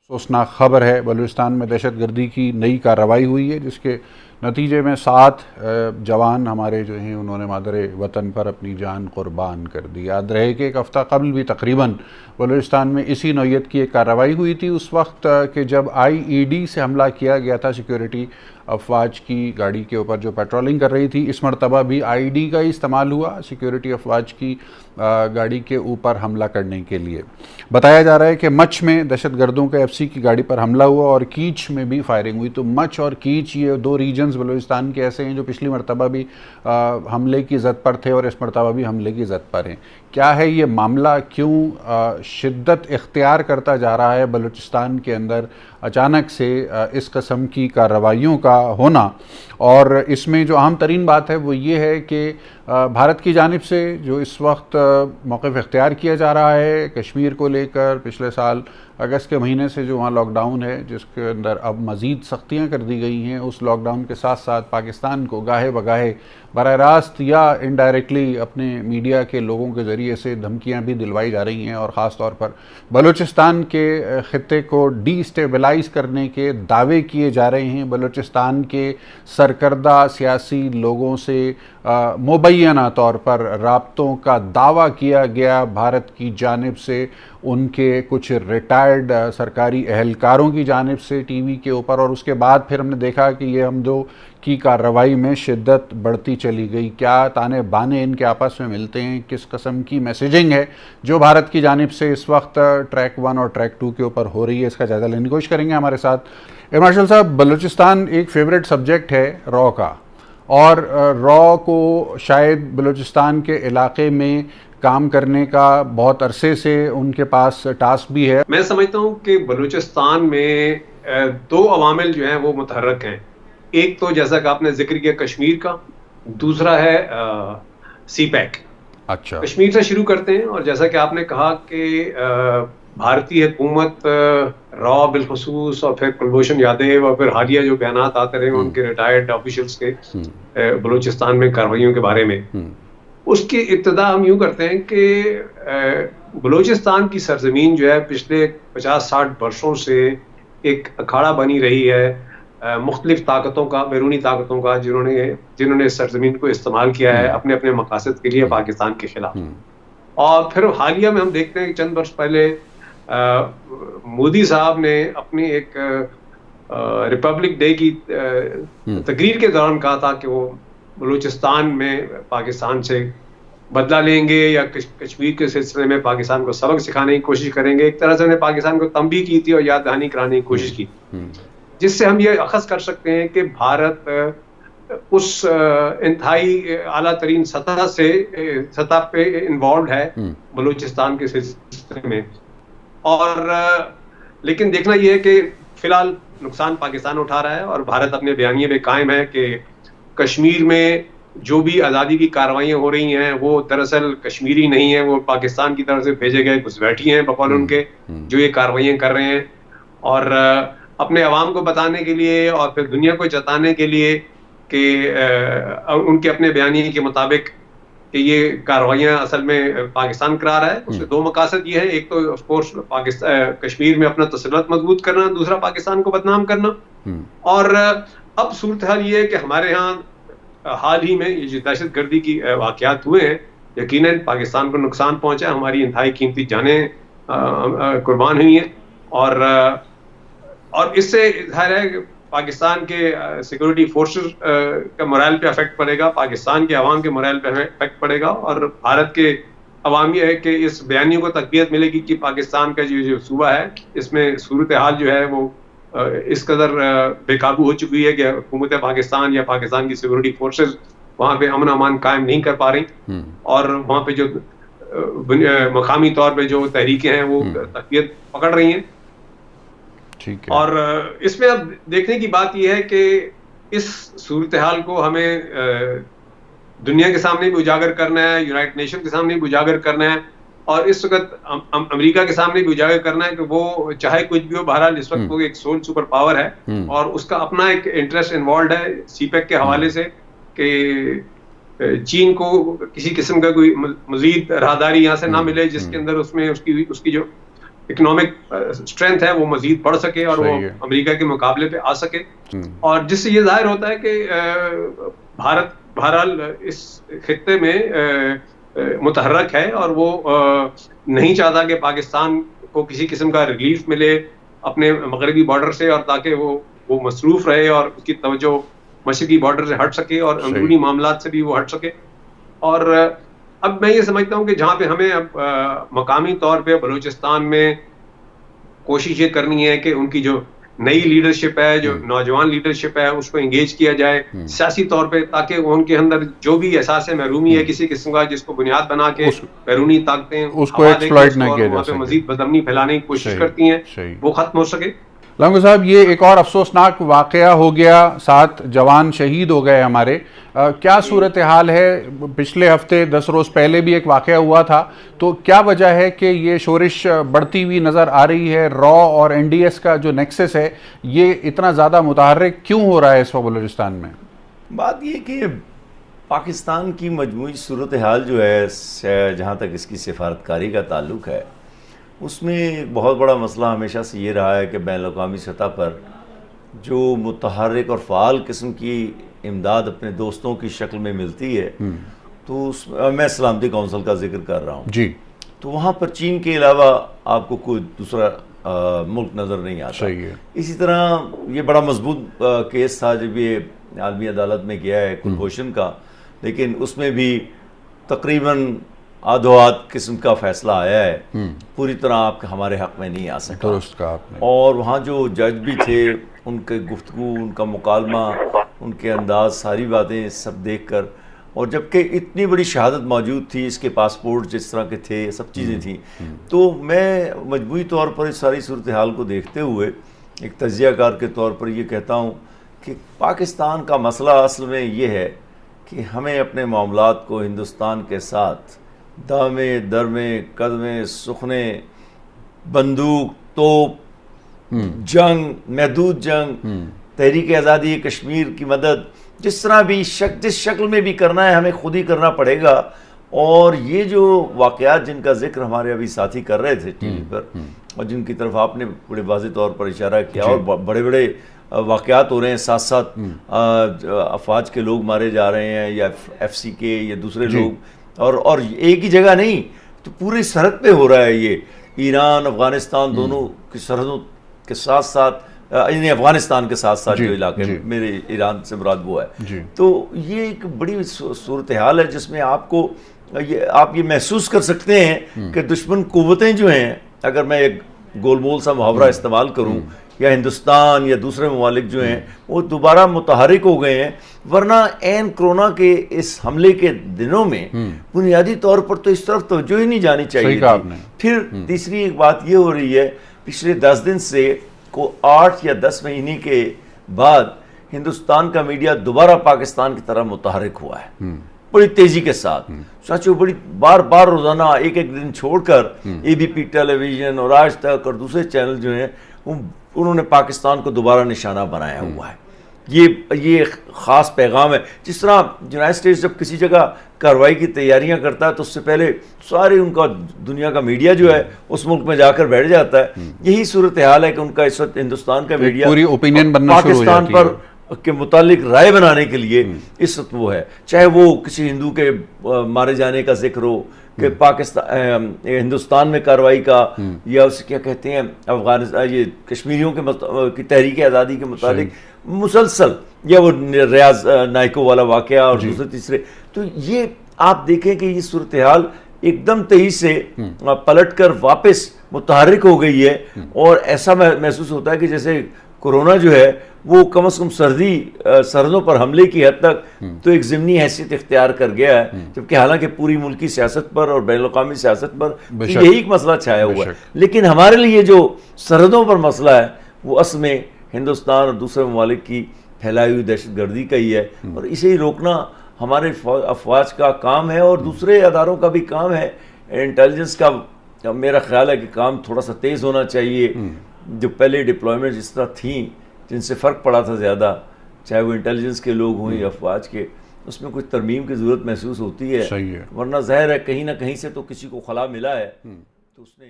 افسوسناک خبر ہے، بلوچستان میں دہشت گردی کی نئی کارروائی ہوئی ہے جس کے نتیجے میں 7 جوان ہمارے جو ہیں انہوں نے مادر وطن پر اپنی جان قربان کر دی۔ یاد رہے کہ ایک ہفتہ قبل بھی تقریباً بلوچستان میں اسی نوعیت کی ایک کارروائی ہوئی تھی، اس وقت کہ جب IED سے حملہ کیا گیا تھا سیکیورٹی افواج کی گاڑی کے اوپر جو پیٹرولنگ کر رہی تھی۔ اس مرتبہ بھی IED کا استعمال ہوا سیکیورٹی افواج کی گاڑی کے اوپر حملہ کرنے کے لیے۔ بتایا جا رہا ہے کہ مچھ میں دہشت گردوں کا FC کی گاڑی پر حملہ ہوا اور کیچ میں بھی فائرنگ ہوئی۔ تو مچھ اور کیچ یہ 2 ریجنز بلوچستان کے ایسے ہیں جو پچھلی مرتبہ بھی حملے کی زد پر تھے اور اس مرتبہ بھی حملے کی زد پر ہیں۔ کیا ہے یہ معاملہ؟ کیوں شدت اختیار کرتا جا رہا ہے بلوچستان کے اندر اچانک سے اس قسم کی کارروائیوں کا ہونا؟ اور اس میں جو اہم ترین بات ہے وہ یہ ہے کہ بھارت کی جانب سے جو اس وقت موقف اختیار کیا جا رہا ہے کشمیر کو لے کر، پچھلے سال اگست کے مہینے سے جو وہاں لاک ڈاؤن ہے جس کے اندر اب مزید سختیاں کر دی گئی ہیں، اس لاک ڈاؤن کے ساتھ ساتھ پاکستان کو گاہے بگاہے براہ راست یا انڈائریکٹلی اپنے میڈیا کے لوگوں کے ذریعے سے دھمکیاں بھی دلوائی جا رہی ہیں اور خاص طور پر بلوچستان کے خطے کو ڈی اسٹیبلائز کرنے کے دعوے کیے جا رہے ہیں۔ بلوچستان کے سرکردہ سیاسی لوگوں سے مبینہ طور پر رابطوں کا دعویٰ کیا گیا بھارت کی جانب سے، ان کے کچھ ریٹائرڈ سرکاری اہلکاروں کی جانب سے ٹی وی کے اوپر، اور اس کے بعد پھر ہم نے دیکھا کہ یہ ہم دو کی کارروائی میں شدت بڑھتی چلی گئی۔ کیا تانے بانے ان کے آپس میں ملتے ہیں؟ کس قسم کی میسیجنگ ہے جو بھارت کی جانب سے اس وقت ٹریک 1 اور ٹریک 2 کے اوپر ہو رہی ہے؟ اس کا جائزہ لینے کی کوشش کریں گے ہمارے ساتھ ایر مارشل صاحب۔ بلوچستان ایک فیوریٹ سبجیکٹ ہے را کا، اور را کو شاید بلوچستان کے علاقے میں کام کرنے کا بہت عرصے سے ان کے پاس ٹاسک بھی ہے۔ میں سمجھتا ہوں کہ بلوچستان میں 2 عوامل جو ہیں وہ متحرک ہیں۔ ایک تو جیسا کہ آپ نے ذکر کیا کشمیر کا، دوسرا ہے سی پیک۔ اچھا، کشمیر سے شروع کرتے ہیں، اور جیسا کہ آپ نے کہا کہ بھارتی حکومت را بالخصوص اور پھر کلبھوشن یادیو اور پھر حالیہ جو بیانات آتے رہے ان کے ریٹائرڈ آفیشلز کے بلوچستان میں کارروائیوں کے بارے میں، اس کی ابتدا ہم یوں کرتے ہیں کہ بلوچستان کی سرزمین جو ہے پچھلے 50-60 برسوں سے ایک اکھاڑا بنی رہی ہے مختلف طاقتوں کا، بیرونی طاقتوں کا، جنہوں نے اس سرزمین کو استعمال کیا ہے اپنے اپنے مقاصد کے لیے پاکستان کے خلاف۔ اور پھر حالیہ میں ہم دیکھتے ہیں کہ چند برس پہلے مودی صاحب نے اپنی ایک ریپبلک ڈے کی تقریر کے دوران کہا تھا کہ وہ بلوچستان میں پاکستان سے بدلہ لیں گے یا کشمیر کے سلسلے میں پاکستان کو سبق سکھانے کی کوشش کریں گے۔ ایک طرح سے انہیں پاکستان کو تنبیہ کی تھی اور یاد دہانی کرانے کی کوشش کی، جس سے ہم یہ اخذ کر سکتے ہیں کہ بھارت اس انتہائی اعلیٰ ترین سطح پہ انوالوڈ ہے بلوچستان کے سلسلے میں۔ اور لیکن دیکھنا یہ ہے کہ فی الحال نقصان پاکستان اٹھا رہا ہے، اور بھارت اپنے بیانیے میں قائم ہے کہ کشمیر میں جو بھی آزادی کی کارروائیاں ہو رہی ہیں وہ دراصل کشمیری نہیں ہیں، وہ پاکستان کی طرف سے بھیجے گئے گھسپیٹھی ہیں بقول ان کے، جو یہ کارروائیاں کر رہے ہیں، اور اپنے عوام کو بتانے کے لیے اور پھر دنیا کو جتانے کے لیے کہ ان کے اپنے بیانیے کے مطابق کہ یہ کارروائیاں اصل میں پاکستان کرا رہا ہے۔ اس کے 2 مقاصد یہ ہیں، ایک تو آف کورس کشمیر میں اپنا تسلط مضبوط کرنا، دوسرا پاکستان کو بدنام کرنا۔ اور اب صورتحال یہ ہے کہ ہمارے ہاں حال ہی میں یہ جو دہشت گردی کی واقعات ہوئے ہیں، یقیناً پاکستان کو نقصان پہنچا، ہماری انتہائی قیمتی جانیں قربان ہوئی ہیں، اور اس سے ظاہر ہے کہ پاکستان کے سیکورٹی فورسز کا morale پہ افیکٹ پڑے گا، پاکستان کے عوام کے morale پہ افیکٹ پڑے گا، اور بھارت کے عوام یہ ہے کہ اس بیانیوں کو تقویت ملے گی کہ پاکستان کا جو صوبہ ہے اس میں صورتحال جو ہے وہ اس قدر بے قابو ہو چکی ہے کہ حکومت پاکستان یا پاکستان کی سیکورٹی فورسز وہاں پہ امن امان قائم نہیں کر پا رہی، اور وہاں پہ جو مقامی طور پہ جو تحریکیں ہیں وہ تقویت پکڑ رہی ہیں۔ اور اس میں اب دیکھنے کی بات یہ ہے کہ اس صورتحال کو ہمیں دنیا کے سامنے بھی اجاگر کرنا ہے، یونائٹڈ نیشن کے سامنے بھی اجاگر کرنا ہے، اور اس وقت امریکہ کے سامنے بھی اجاگر کرنا ہے کہ وہ چاہے کچھ بھی ہو، بہرحال اس وقت وہ ایک سول سپر پاور ہے، اور اس کا اپنا ایک انٹرسٹ انوالوڈ ہے سی پیک کے حوالے سے کہ چین کو کسی قسم کا کوئی مزید راہداری یہاں سے نہ ملے جس کے اندر اس کی جو اکنامک اسٹرینتھ ہے وہ مزید بڑھ سکے اور وہ امریکہ کے مقابلے پہ آ سکے، اور جس سے یہ ظاہر ہوتا ہے کہ بھارت بہرحال اس خطے میں متحرک ہے، اور وہ نہیں چاہتا کہ پاکستان کو کسی قسم کا ریلیف ملے اپنے مغربی بارڈر سے، اور تاکہ وہ مصروف رہے اور اس کی توجہ مشرقی بارڈر سے ہٹ سکے اور اندرونی معاملات سے بھی وہ ہٹ سکے. اور اب میں یہ سمجھتا ہوں کہ جہاں پہ ہمیں اب مقامی طور پہ بلوچستان میں کوشش یہ کرنی ہے کہ ان کی جو نئی لیڈرشپ ہے، جو نوجوان لیڈرشپ ہے، اس کو انگیج کیا جائے سیاسی طور پہ، تاکہ ان کے اندر جو بھی احساس محرومی ہے کسی قسم کا، جس کو بنیاد بنا کے بیرونی طاقتیں وہاں پہ مزید بدامنی پھیلانے کی کوشش کرتی ہیں، وہ ختم ہو سکے. لونگو صاحب، یہ ایک اور افسوسناک واقعہ ہو گیا، 7 جوان شہید ہو گئے ہمارے. کیا صورتحال ہے؟ پچھلے ہفتے 10 روز پہلے بھی ایک واقعہ ہوا تھا، تو کیا وجہ ہے کہ یہ شورش بڑھتی ہوئی نظر آ رہی ہے؟ را اور این ڈی ایس کا جو نیکسس ہے یہ اتنا زیادہ متحرک کیوں ہو رہا ہے اس وقت بلوچستان میں؟ بات یہ کہ پاکستان کی مجموعی صورتحال جو ہے، جہاں تک اس کی سفارتکاری کا تعلق ہے، اس میں بہت بڑا مسئلہ ہمیشہ سے یہ رہا ہے کہ بین الاقوامی سطح پر جو متحرک اور فعال قسم کی امداد اپنے دوستوں کی شکل میں ملتی ہے، تو میں سلامتی کونسل کا ذکر کر رہا ہوں جی، تو وہاں پر چین کے علاوہ آپ کو کوئی دوسرا ملک نظر نہیں آتا. صحیح ہے. اسی طرح یہ بڑا مضبوط کیس تھا جب یہ عالمی عدالت میں گیا ہے کلبھوشن کا، لیکن اس میں بھی تقریباً آدھوآدھ قسم کا فیصلہ آیا ہے، پوری طرح آپ کے ہمارے حق میں نہیں آ سکا. درست کہا آپ نے. اور وہاں جو جج بھی تھے، ان کے گفتگو، ان کا مکالمہ، ان کے انداز، ساری باتیں سب دیکھ کر، اور جبکہ اتنی بڑی شہادت موجود تھی، اس کے پاسپورٹ جس طرح کے تھے، سب چیزیں تھیں، تو میں مجموعی طور پر اس ساری صورتحال کو دیکھتے ہوئے ایک تجزیہ کار کے طور پر یہ کہتا ہوں کہ پاکستان کا مسئلہ اصل میں یہ ہے کہ ہمیں اپنے معاملات کو ہندوستان کے ساتھ دامے درمے قدمے سخنے، بندوق، توپ، جنگ، محدود جنگ، تحریک آزادی کشمیر کی مدد، جس طرح بھی جس شکل میں بھی کرنا ہے ہمیں خود ہی کرنا پڑے گا. اور یہ جو واقعات جن کا ذکر ہمارے ابھی ساتھی کر رہے تھے ٹی وی پر، اور جن کی طرف آپ نے بڑے واضح طور پر اشارہ کیا، اور بڑے بڑے واقعات ہو رہے ہیں، ساتھ ساتھ افواج کے لوگ مارے جا رہے ہیں، یا ایف سی کے یا دوسرے لوگ، اور ایک ہی جگہ نہیں، تو پوری سرحد پہ ہو رہا ہے یہ. ایران افغانستان دونوں کی سرحدوں کے ساتھ ساتھ، یعنی افغانستان کے ساتھ ساتھ جو علاقے میرے ایران سے مراد وہ ہے. تو یہ ایک بڑی صورتحال ہے جس میں آپ یہ محسوس کر سکتے ہیں کہ دشمن قوتیں جو ہیں، اگر میں ایک گول مول سا محاورہ استعمال کروں، یا ہندوستان یا دوسرے ممالک جو ہیں وہ دوبارہ متحرک ہو گئے ہیں. ورنہ این کرونا کے اس حملے کے دنوں میں بنیادی طور پر تو اس طرف توجہ ہی نہیں جانی چاہیے تھی. پھر تیسری ایک بات یہ ہو رہی ہے، پچھلے 10 دن سے 8 یا 10 مہینے کے بعد ہندوستان کا میڈیا دوبارہ پاکستان کی طرح متحرک ہوا ہے بڑی تیزی کے ساتھ. سچو بڑی بار بار روزانہ ایک دن چھوڑ کر اے بی پی ٹیلی ویژن اور آج تک اور دوسرے چینل جو ہیں انہوں نے پاکستان کو دوبارہ نشانہ بنایا ہوا ہے. یہ خاص پیغام ہے. جس طرح یونائٹڈ اسٹیٹس جب کسی جگہ کارروائی کی تیاریاں کرتا ہے تو اس سے پہلے سارے ان کا دنیا کا میڈیا جو ہے اس ملک میں جا کر بیٹھ جاتا ہے. یہی صورتحال ہے کہ ان کا اس وقت ہندوستان کا میڈیا پوری اوپینین بننا شروع ہو جاتی ہے پاکستان پر کے متعلق رائے بنانے کے لیے اس وقت وہ ہے. چاہے وہ کسی ہندو کے مارے جانے کا ذکر ہو، کہ پاکستان ہندوستان میں کارروائی کا، یا اسے کیا کہتے ہیں افغانستان یہ کشمیریوں کی تحریک آزادی کے متعلق مسلسل، یا وہ ریاض نائکو والا واقعہ اور دوسرے تیسرے. تو یہ آپ دیکھیں کہ یہ صورتحال ایک دم تیز سے پلٹ کر واپس متحرک ہو گئی ہے. اور ایسا محسوس ہوتا ہے کہ جیسے کورونا جو ہے وہ کم از کم سرحدوں پر حملے کی حد تک تو ایک ضمنی حیثیت اختیار کر گیا ہے، جبکہ حالانکہ پوری ملکی سیاست پر اور بین الاقوامی سیاست پر یہی ایک مسئلہ چھایا ہوا ہے. لیکن ہمارے لیے جو سرحدوں پر مسئلہ ہے وہ اصل میں ہندوستان اور دوسرے ممالک کی پھیلائی ہوئی دہشت گردی کا ہی ہے، اور اسے ہی روکنا ہمارے افواج کا کام ہے، اور دوسرے اداروں کا بھی کام ہے. انٹیلیجنس کا میرا خیال ہے کہ کام تھوڑا سا تیز ہونا چاہیے. جو پہلے ڈپلائمنٹ جس طرح تھیں جن سے فرق پڑا تھا زیادہ، چاہے وہ انٹیلیجنس کے لوگ ہوں یا افواج کے، اس میں کچھ ترمیم کی ضرورت محسوس ہوتی ہے. ورنہ ظاہر ہے کہیں نہ کہیں سے تو کسی کو خلا ملا ہے تو اس نے